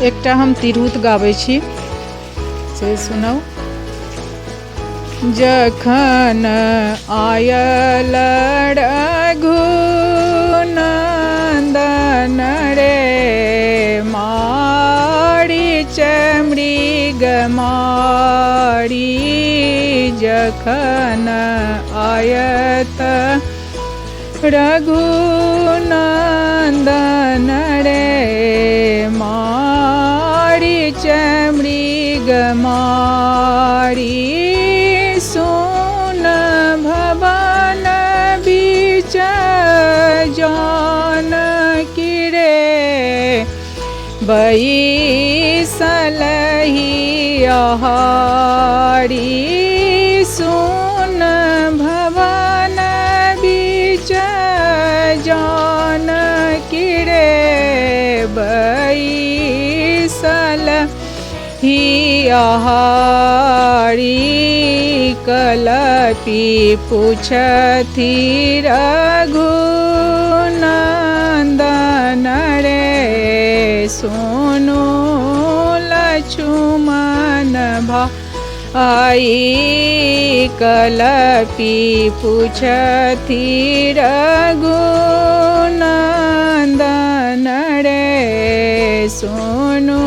एकटा हम तिरहुत गाबै छी से सुनाउ। जखन आयल रघुनंदन रे मारीच मृग मारी, जखन आयत रघुनंदन रे मारीच मृग मारी, सुन भवन बीच जानकी रे बैसल हियारी, सुन भवन बीच जानकी रे बैसल हियारी, कलपि पूछथि रघुनंदन रे सुनु लक्ष्मण भाई, कलपि पूछथि रघुनंदन रे सुनु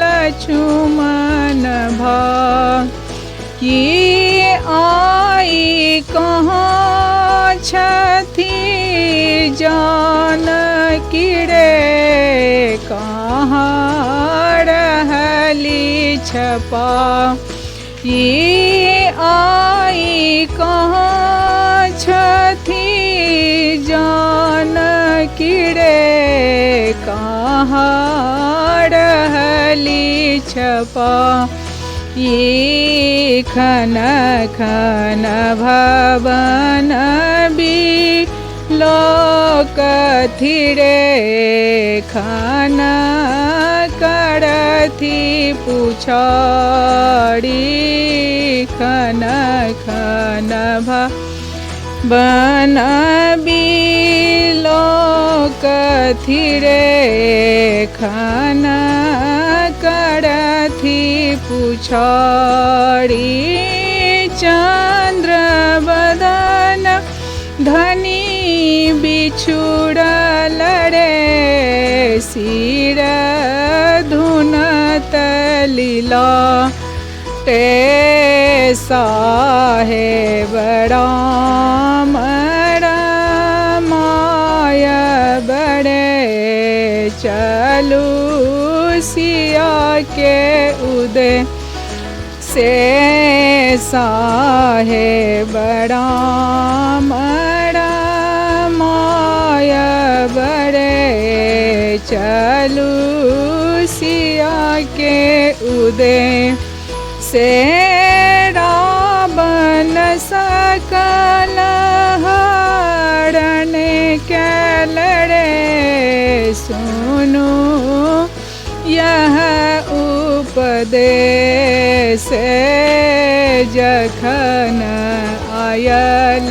लक्ष्मण भाई, आई कहाँ छथि जानकी रे कहाँ रहली छपा, ये आई कहाँ छथि जानकी रे कहाँ रहली छपा, ये खन खन भवन बिलोकथि रे खन करथि पुछारी, खन खन भवन बिलोकथि रे खन करथि पुछारी, चंद्र बदन धनी बिछुड़ल रे सिर धुनत लीला ते साहेब राम रामाय बड़े चलू सिया के उदय से साहेब राम रामाय बड़े चलू सिया के उदय से रावण सकल हरण के लड़े सुनो यह उपदेश जखन आयल